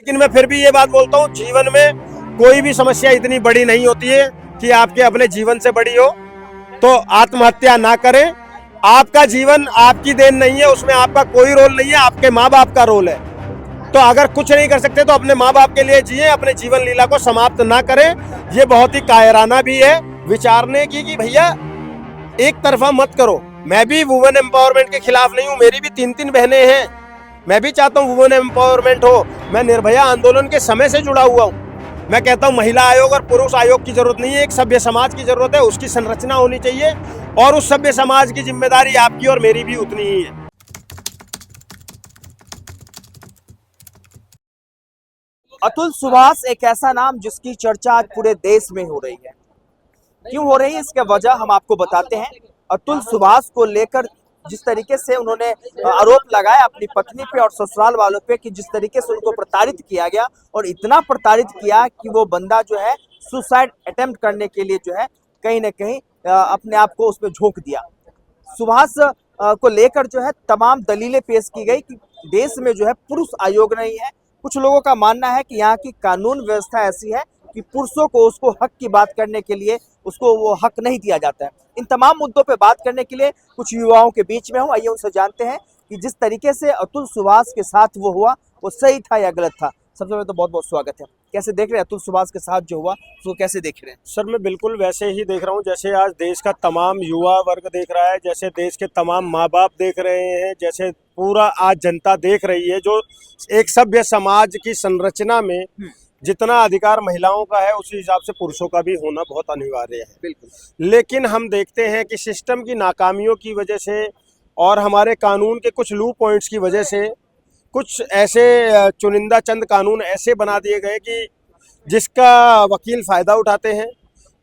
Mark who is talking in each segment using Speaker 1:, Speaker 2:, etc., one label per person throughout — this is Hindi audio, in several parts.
Speaker 1: लेकिन मैं फिर भी ये बात बोलता हूँ, जीवन में कोई भी समस्या इतनी बड़ी नहीं होती है कि आपके अपने जीवन से बड़ी हो। तो आत्महत्या ना करें। आपका जीवन आपकी देन नहीं है, उसमें आपका कोई रोल नहीं है, आपके माँ बाप का रोल है। तो अगर कुछ नहीं कर सकते तो अपने माँ बाप के लिए जिए, अपने जीवन लीला को समाप्त ना करें। ये बहुत ही कायराना भी है विचारने की कि भैया एक तरफा मत करो। मैं भी वुमेन एम्पावरमेंट के खिलाफ नहीं हूँ, मेरी भी 3-3 बहनें हैं। मैं भी चाहता हूँ वुमेन एम्पावरमेंट हो। मैं निर्भया आंदोलन के समय से जुड़ा हुआ हूँ। मैं कहता हूँ महिला आयोग और पुरुष आयोग की जरूरत नहीं है, एक सभ्य समाज की जरूरत है। उसकी संरचना होनी चाहिए और उस सभ्य समाज की जिम्मेदारी आपकी और मेरी भी उतनी ही है।
Speaker 2: अतुल सुभाष एक ऐसा नाम जिसकी चर्चा आज पूरे देश में हो रही है। क्यों हो रही है इसका वजह हम आपको बताते हैं। अतुल सुभाष को लेकर जिस तरीके से उन्होंने आरोप लगाया अपनी पत्नी पे और ससुराल वालों पे कि जिस तरीके से उनको प्रताड़ित किया गया और इतना प्रताड़ित किया कि वो बंदा जो है सुसाइड अटेम्प्ट करने के लिए जो है कहीं ना कहीं अपने आप को उसमें झोंक दिया। सुभाष को लेकर जो है तमाम दलीलें पेश की गई कि देश में जो है पुरुष आयोग नहीं है। कुछ लोगों का मानना है कि यहाँ की कानून व्यवस्था ऐसी है कि पुरुषों को उसको हक की बात करने के लिए उसको वो हक नहीं दिया जाता है। इन तमाम मुद्दों पे बात करने के लिए कुछ युवाओं के बीच में हूँ। आइए उनसे जानते हैं कि जिस तरीके से अतुल सुभाष के साथ वो हुआ वो सही था या गलत था। सबसे पहले तो बहुत बहुत स्वागत है। कैसे देख रहे हैं अतुल सुभाष के साथ जो हुआ उसको कैसे देख रहे हैं?
Speaker 1: सर मैं बिल्कुल वैसे ही देख रहा हूँ जैसे आज देश का तमाम युवा वर्ग देख रहा है, जैसे देश के तमाम माँ बाप देख रहे हैं, जैसे पूरा आज जनता देख रही है। जो एक सभ्य समाज की संरचना में जितना अधिकार महिलाओं का है उसी हिसाब से पुरुषों का भी होना बहुत अनिवार्य है।
Speaker 2: बिल्कुल।
Speaker 1: लेकिन हम देखते हैं कि सिस्टम की नाकामियों की वजह से और हमारे कानून के कुछ लूप पॉइंट्स की वजह से कुछ ऐसे चुनिंदा चंद कानून ऐसे बना दिए गए कि जिसका वकील फायदा उठाते हैं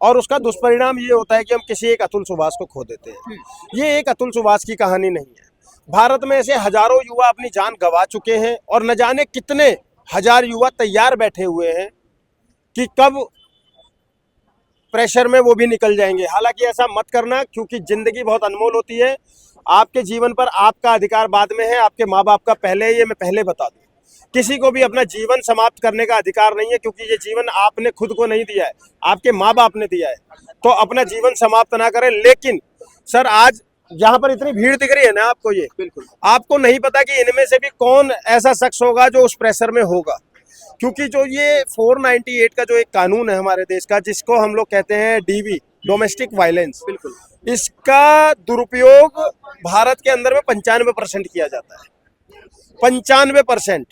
Speaker 1: और उसका दुष्परिणाम ये होता है कि हम किसी एक अतुल सुभाष को खो देते हैं। ये एक अतुल सुभाष की कहानी नहीं है। भारत में ऐसे हजारों युवा अपनी जान गंवा चुके हैं और न जाने कितने हजार युवा तैयार बैठे हुए हैं कि कब प्रेशर में वो भी निकल जाएंगे। हालांकि ऐसा मत करना, क्योंकि जिंदगी बहुत अनमोल होती है। आपके जीवन पर आपका अधिकार बाद में है, आपके माँ बाप का पहले है। ये मैं पहले बता दूं, किसी को भी अपना जीवन समाप्त करने का अधिकार नहीं है, क्योंकि ये जीवन आपने खुद को नहीं दिया है, आपके माँ बाप ने दिया है। तो अपना जीवन समाप्त ना करें। लेकिन सर आज यहाँ पर इतनी भीड़ दिख रही है ना आपको, ये
Speaker 2: बिल्कुल
Speaker 1: आपको नहीं पता कि इनमें से भी कौन ऐसा शख्स होगा जो उस प्रेशर में होगा। क्योंकि जो ये 498 का जो एक कानून है हमारे देश का, जिसको हम लोग कहते हैं डीवी, डोमेस्टिक वायलेंस,
Speaker 2: बिल्कुल।
Speaker 1: इसका दुरुपयोग भारत के अंदर में 95% किया जाता है। 95%।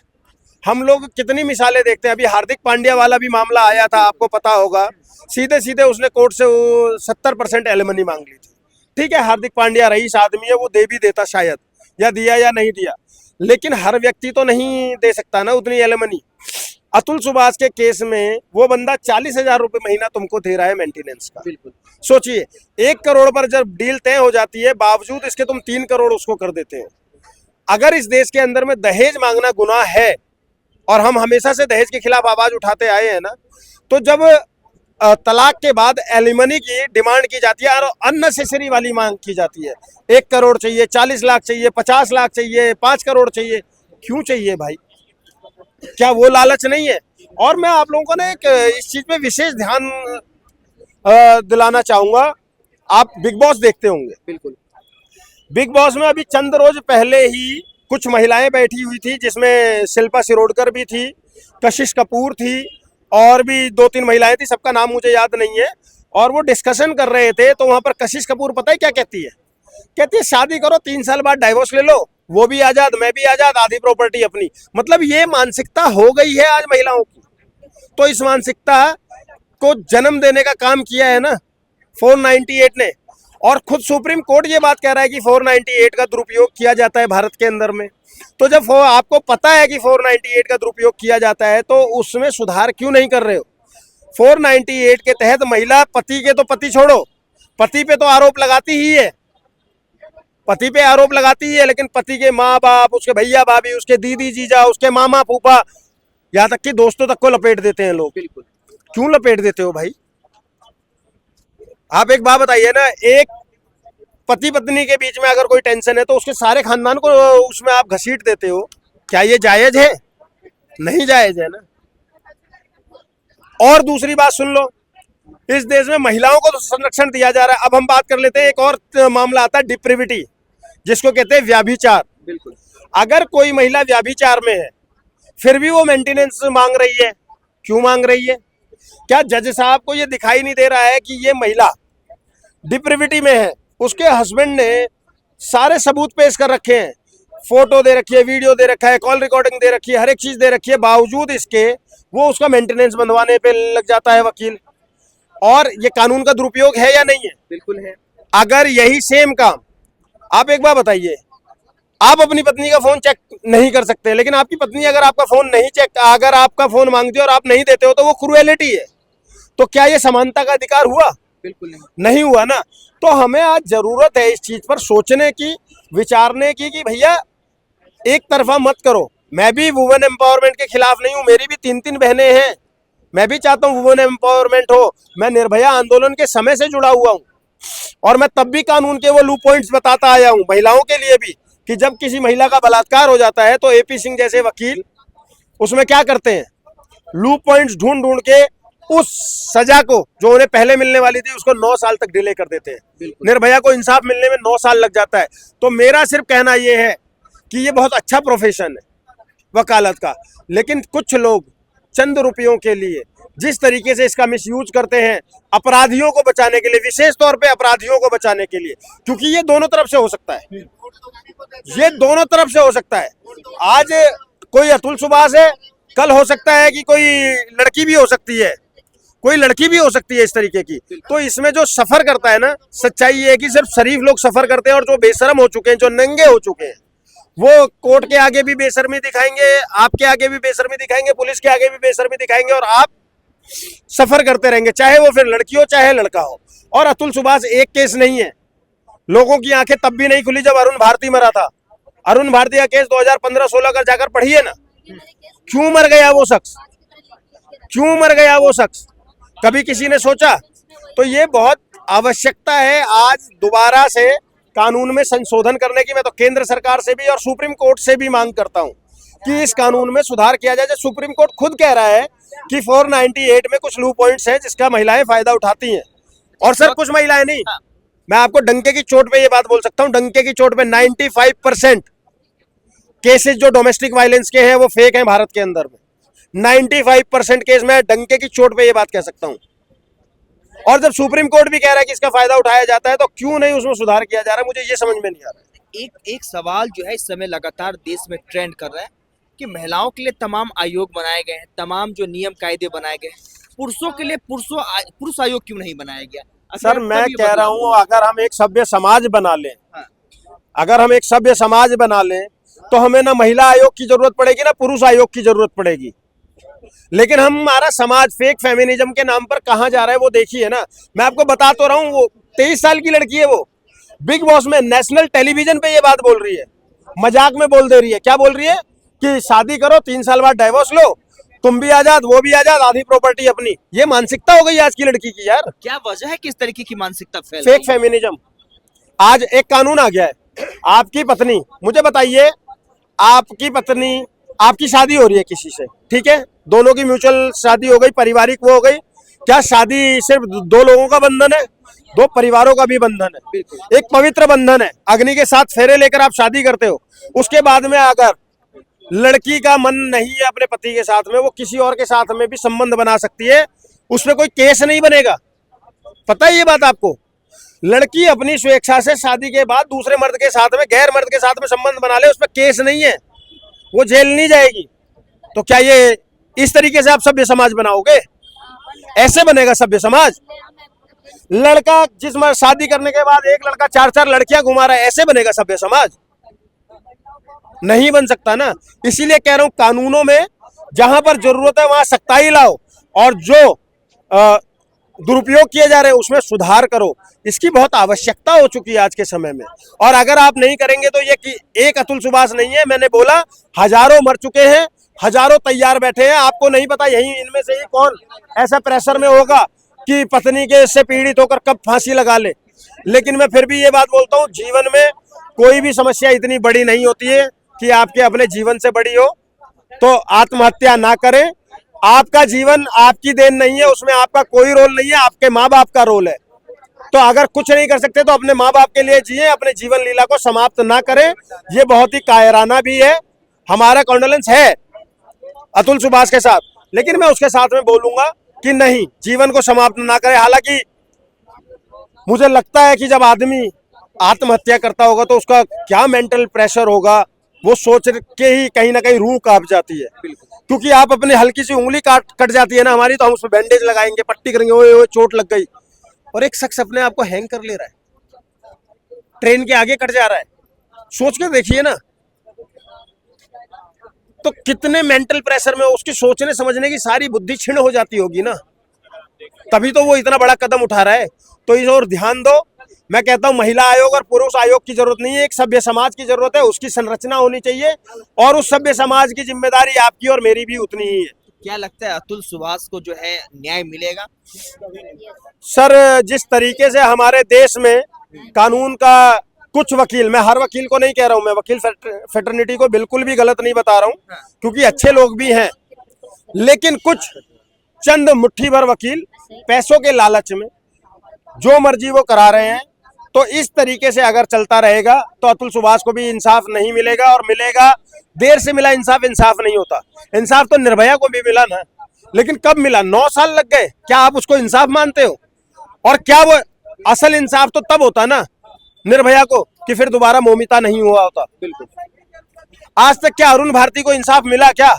Speaker 1: हम लोग कितनी मिसालें देखते हैं। अभी हार्दिक पांड्या वाला भी मामला आया था, आपको पता होगा। सीधे सीधे उसने कोर्ट से 70% एलिमनी मांग ली थी। ठीक है, हार्दिक पांड्या रईस आदमी है, वो दे भी देता शायद, या दिया या नहीं दिया, लेकिन हर व्यक्ति तो नहीं दे सकता ना उतनी एलिमनी। अतुल सुभाष के केस में वो बंदा 40,000 रुपये महीना तुमको दे रहा है मेंटेनेंस का।
Speaker 2: बिल्कुल।
Speaker 1: सोचिए, 1 करोड़ पर जब डील तय हो जाती है, बावजूद इसके तुम 3 करोड़ उसको कर देते हो। अगर इस देश के अंदर में दहेज मांगना गुनाह है, और हम हमेशा से दहेज के खिलाफ आवाज उठाते आए हैं ना, तो जब तलाक के बाद एलिमनी की डिमांड की जाती है और अननेसेसरी वाली मांग की जाती है, 1 करोड़ चाहिए, 40 लाख चाहिए, 50 लाख चाहिए, 5 करोड़ चाहिए, क्यों चाहिए भाई? क्या वो लालच नहीं है? और मैं आप लोगों को ना एक इस चीज पे विशेष ध्यान दिलाना चाहूंगा। आप बिग बॉस देखते होंगे।
Speaker 2: बिल्कुल।
Speaker 1: बिग बॉस में अभी चंद रोज पहले ही कुछ महिलाएं बैठी हुई थी, जिसमें शिल्पा शिरोडकर भी थी, कशिश कपूर थी, और भी 2-3 महिलाएं थी, सबका नाम मुझे याद नहीं है। और वो डिस्कशन कर रहे थे, तो वहां पर कशिश कपूर पता है क्या कहती है? कहती है शादी करो, 3 साल बाद डाइवोर्स ले लो, वो भी आजाद, मैं भी आजाद, आधी प्रॉपर्टी अपनी। मतलब ये मानसिकता हो गई है आज महिलाओं की। तो इस मानसिकता को जन्म देने का काम किया है ना 498 ने। और खुद सुप्रीम कोर्ट ये बात कह रहा है कि 498 का दुरुपयोग किया जाता है भारत के अंदर में। तो जब आपको पता है कि 498 का दुरुपयोग किया जाता है, तो उसमें सुधार क्यों नहीं कर रहे हो? 498 के तहत महिला पति के, तो पति छोड़ो, पति पे तो आरोप लगाती ही है, पति पे आरोप लगाती ही है, लेकिन पति के माँ बाप, उसके भैया भाभी, उसके दीदी जीजा, उसके मामा फूफा, यहाँ तक कि दोस्तों तक को लपेट देते हैं लोग।
Speaker 2: बिल्कुल।
Speaker 1: क्यों लपेट देते हो भाई? आप एक बात बताइए ना, एक पति पत्नी के बीच में अगर कोई टेंशन है तो उसके सारे खानदान को उसमें आप घसीट देते हो, क्या ये जायज है? नहीं जायज है ना। और दूसरी बात सुन लो, इस देश में महिलाओं को तो संरक्षण दिया जा रहा है। अब हम बात कर लेते हैं, एक और मामला आता है डिप्रिविटी, जिसको कहते हैं व्याभिचार।
Speaker 2: बिल्कुल।
Speaker 1: अगर कोई महिला व्याभिचार में है फिर भी वो मेंटेनेंस मांग रही है, क्यों मांग रही है? क्या जज साहब को ये दिखाई नहीं दे रहा है कि ये महिला डिप्रिविटी में है? उसके हस्बैंड ने सारे सबूत पेश कर रखे हैं, फोटो दे रखी है, वीडियो दे रखा है, कॉल रिकॉर्डिंग दे रखी है, हर एक चीज दे रखी है, बावजूद इसके वो उसका मेंटेनेंस बनवाने पे लग जाता है वकील। और ये कानून का दुरुपयोग है या नहीं है?
Speaker 2: बिल्कुल है।
Speaker 1: अगर यही सेम काम, आप एक बार बताइए, आप अपनी पत्नी का फोन चेक नहीं कर सकते, लेकिन आपकी पत्नी अगर आपका फोन नहीं चेक, अगर आपका फोन मांगती है और आप नहीं देते हो तो वो क्रूएलिटी है। तो क्या ये समानता का अधिकार हुआ?
Speaker 2: बिल्कुल नहीं।
Speaker 1: नहीं हुआ ना। तो हमें आज जरूरत है इस चीज पर सोचने की, विचारने की कि भैया एक तरफा मत करो। मैं भी वुमेन एम्पावरमेंट के खिलाफ नहीं हूं, मेरी भी 3 बहनें हैं, मैं भी चाहता हूं वुमेन एम्पावरमेंट हो। मैं निर्भया आंदोलन के समय से जुड़ा हुआ हूं और मैं तब भी कानून के वो लूप पॉइंट्स बताता आया हूं महिलाओं के लिए भी, कि जब किसी महिला का बलात्कार हो जाता है तो एपी सिंह जैसे वकील उसमें क्या करते हैं, लूप पॉइंट्स ढूंढ ढूंढ के उस सजा को जो उन्हें पहले मिलने वाली थी उसको 9 साल तक डिले कर देते हैं। निर्भया को इंसाफ मिलने में 9 साल लग जाता है। तो मेरा सिर्फ कहना यह है कि ये बहुत अच्छा प्रोफेशन है वकालत का, लेकिन कुछ लोग चंद रुपयों के लिए जिस तरीके से इसका मिसयूज करते हैं अपराधियों को बचाने के लिए, विशेष तौर पे अपराधियों को बचाने के लिए, क्योंकि ये दोनों तरफ से हो सकता है, ये दोनों तरफ से हो सकता है। आज कोई अतुल सुभाष है, कल हो सकता है कि कोई लड़की भी हो सकती है, कोई लड़की भी हो सकती है इस तरीके की। तो इसमें जो सफर करता है ना, सच्चाई ये है कि सिर्फ शरीफ लोग सफर करते हैं और जो बेशरम हो चुके हैं, जो नंगे हो चुके हैं, वो कोर्ट के आगे भी बेशर्मी दिखाएंगे, आपके आगे भी बेशर्मी दिखाएंगे, पुलिस के आगे भी बेशर्मी दिखाएंगे और आप सफर करते रहेंगे, चाहे वो फिर लड़की हो चाहे लड़का हो। और अतुल सुभाष एक केस नहीं है, लोगों की आंखें तब भी नहीं खुली जब अरुण भारती मरा था। अरुण भारती का केस 2015-16 का जाकर पढ़िए ना, क्यों मर गया वो शख्स, क्यों मर गया वो शख्स, कभी किसी ने सोचा? तो ये बहुत आवश्यकता है आज दोबारा से कानून में संशोधन करने की। मैं तो केंद्र सरकार से भी और सुप्रीम कोर्ट से भी मांग करता हूं कि इस कानून में सुधार किया जाए। सुप्रीम कोर्ट खुद कह रहा है कि 498 में कुछ लूप पॉइंट्स हैं जिसका महिलाएं फायदा उठाती हैं। और सर कुछ महिलाएं नहीं, मैं आपको डंके की चोट पे ये बात बोल सकता हूं, डंके की चोट पे 95% केसेस जो डोमेस्टिक वायलेंस के हैं वो फेक हैं भारत के अंदर में। 95% केस में डंके की चोट पे ये बात कह सकता हूं। और जब सुप्रीम कोर्ट भी कह रहा है कि इसका फायदा उठाया जाता है तो क्यों नहीं उसमें सुधार किया जा रहा है, मुझे ये समझ में नहीं आ रहा है।
Speaker 2: एक सवाल जो है इस समय लगातार देश में ट्रेंड कर रहा है कि महिलाओं के लिए तमाम आयोग बनाए गए हैं, तमाम जो नियम कायदे बनाए गए हैं, पुरुषों के लिए पुरुष आयोग क्यों नहीं बनाया गया?
Speaker 1: सर मैं कह रहा हूं अगर हम एक सभ्य समाज बना लें,
Speaker 2: हाँ।
Speaker 1: अगर हम एक सभ्य समाज बना लें तो हमें ना महिला आयोग की जरूरत पड़ेगी ना पुरुष आयोग की जरूरत पड़ेगी। लेकिन हमारा समाज फेक फेमिनिज्म के नाम पर कहां जा रहा है वो देखिए ना। मैं आपको बता तो रहा हूं, वो 23 साल की लड़की है, वो बिग बॉस में नेशनल टेलीविजन पे ये बात बोल रही है, मजाक में बोल दे रही है। क्या बोल रही है कि शादी करो 3 साल बाद डाइवोर्स लो, तुम भी आजाद वो भी आजाद, आधी प्रॉपर्टी अपनी। ये मानसिकता हो गई आज की लड़की की यार।
Speaker 2: क्या वजह है किस तरीके की मानसिकता फैल
Speaker 1: फेक फेमिनिज्म। आज एक कानून आ गया है, आपकी पत्नी, मुझे बताइए, आपकी पत्नी, आपकी शादी हो रही है किसी से, ठीक है, दोनों की म्यूचुअल शादी हो गई, पारिवारिक वो हो गई। क्या शादी सिर्फ 2 लोगों का बंधन है? 2 परिवारों का भी बंधन है, एक पवित्र बंधन है। अग्नि के 7 फेरे लेकर आप शादी करते हो, उसके बाद में अगर लड़की का मन नहीं है अपने पति के साथ में, वो किसी और के साथ में भी संबंध बना सकती है, उसमें कोई केस नहीं बनेगा। पता है ये बात आपको? लड़की अपनी स्वेच्छा से शादी के बाद दूसरे मर्द के साथ में, गैर मर्द के साथ में संबंध बना ले, उसमें केस नहीं है, वो जेल नहीं जाएगी। तो क्या ये इस तरीके से आप सभ्य समाज बनाओगे? ऐसे बनेगा सभ्य समाज? लड़का जिस मर्द शादी करने के बाद एक लड़का 4-4 लड़कियां घुमा रहा है, ऐसे बनेगा सभ्य समाज? नहीं बन सकता ना। इसीलिए कह रहा हूं कानूनों में जहां पर जरूरत है वहां सख्ताई लाओ और जो दुरुपयोग किए जा रहे हैं उसमें सुधार करो। इसकी बहुत आवश्यकता हो चुकी है आज के समय में। और अगर आप नहीं करेंगे तो ये कि एक अतुल सुभाष नहीं है, मैंने बोला हजारों मर चुके हैं, हजारों तैयार बैठे हैं। आपको नहीं पता यही इनमें से ही कौन ऐसा प्रेशर में होगा कि पत्नी के से पीड़ित होकर कब फांसी लगा ले। लेकिन मैं फिर भी ये बात बोलता हूँ, जीवन में कोई भी समस्या इतनी बड़ी नहीं होती है कि आपके अपने जीवन से बड़ी हो। तो आत्महत्या ना करें। आपका जीवन आपकी देन नहीं है, उसमें आपका कोई रोल नहीं है, आपके माँ बाप का रोल है। तो अगर कुछ नहीं कर सकते तो अपने माँ बाप के लिए जिए, अपने जीवन लीला को समाप्त ना करें। ये बहुत ही कायराना भी है। हमारा कॉन्डोलेंस है अतुल सुभाष के साथ, लेकिन मैं उसके साथ में बोलूंगा कि नहीं, जीवन को समाप्त ना करें। हालांकि मुझे लगता है कि जब आदमी आत्महत्या करता होगा तो उसका क्या मेंटल प्रेशर होगा, वो सोच के ही कहीं ना कहीं रूह कांप जाती है। क्योंकि आप अपनी हल्की सी उंगली कट जाती है ना हमारी, तो हम उसमें बैंडेज लगाएंगे, पट्टी करेंगे, ओए ओए चोट लग गई। और एक शख्स अपने आप को हैंग कर ले रहा है, ट्रेन के आगे कट जा रहा है। सोच के देखिए ना, तो कितने मेंटल प्रेशर में उसकी सोचने समझने की सारी बुद्धि क्षीण हो जाती होगी ना, तभी तो वो इतना बड़ा कदम उठा रहा है। तो इस ओर ध्यान दो। मैं कहता हूं महिला आयोग और पुरुष आयोग की जरूरत नहीं है, एक सभ्य समाज की जरूरत है। उसकी संरचना होनी चाहिए और उस सभ्य समाज की जिम्मेदारी आपकी और मेरी भी उतनी ही है।
Speaker 2: क्या लगता है अतुल सुभाष को जो है न्याय मिलेगा?
Speaker 1: सर, जिस तरीके से हमारे देश में कानून का कुछ वकील, मैं हर वकील को नहीं कह रहा हूं, मैं वकील फेटर्निटी को बिल्कुल भी गलत नहीं बता रहा हूं, क्योंकि अच्छे लोग भी हैं, लेकिन कुछ चंद मुट्ठी भर वकील पैसों के लालच में जो मर्जी वो करा रहे हैं। तो इस तरीके से अगर चलता रहेगा तो अतुल सुभाष को भी इंसाफ नहीं मिलेगा, और मिलेगा देर से मिला इंसाफ इंसाफ नहीं होता। इंसाफ तो निर्भया को भी मिला ना, लेकिन कब मिला? 9 साल लग गए। क्या आप उसको इंसाफ मानते हो? और क्या वो असल इंसाफ तो तब होता ना निर्भया को कि फिर दोबारा मोमिता नहीं हुआ होता।
Speaker 2: बिल्कुल।
Speaker 1: आज तक क्या अरुण भारती को इंसाफ मिला? क्या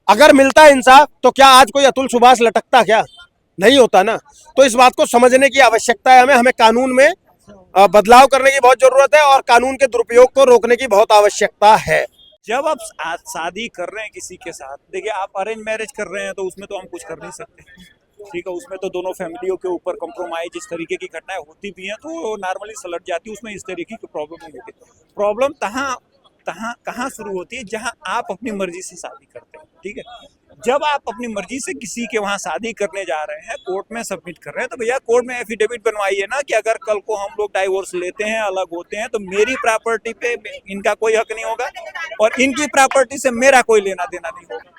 Speaker 1: अगर मिलता इंसाफ तो क्या आज कोई अतुल सुभाष लटकता? क्या नहीं होता ना। तो इस बात को समझने की आवश्यकता है। हमें कानून में बदलाव करने की बहुत जरूरत है और कानून के दुरुपयोग को रोकने की बहुत आवश्यकता है।
Speaker 3: जब आप शादी कर रहे हैं किसी के साथ, देखिए आप अरेंज मैरिज कर रहे हैं तो उसमें तो हम कुछ कर नहीं सकते, ठीक है। उसमें तो दोनों फैमिलियों के ऊपर कॉम्प्रोमाइज, इस तरीके की घटनाएं होती भी हैं तो नॉर्मली सुलझ जाती है, उसमें इस तरीके की प्रॉब्लम नहीं होती। प्रॉब्लम कहाँ शुरू होती है? जहां आप अपनी मर्जी से शादी करते हैं, ठीक है। जब आप अपनी मर्जी से किसी के वहां शादी करने जा रहे हैं, कोर्ट में सबमिट कर रहे हैं, तो भैया कोर्ट में एफिडेविट बनवाइए ना कि अगर कल को हम लोग डाइवोर्स लेते हैं, अलग होते हैं, तो मेरी प्रॉपर्टी पे इनका कोई हक नहीं होगा और इनकी प्रॉपर्टी से मेरा कोई लेना देना नहीं होगा।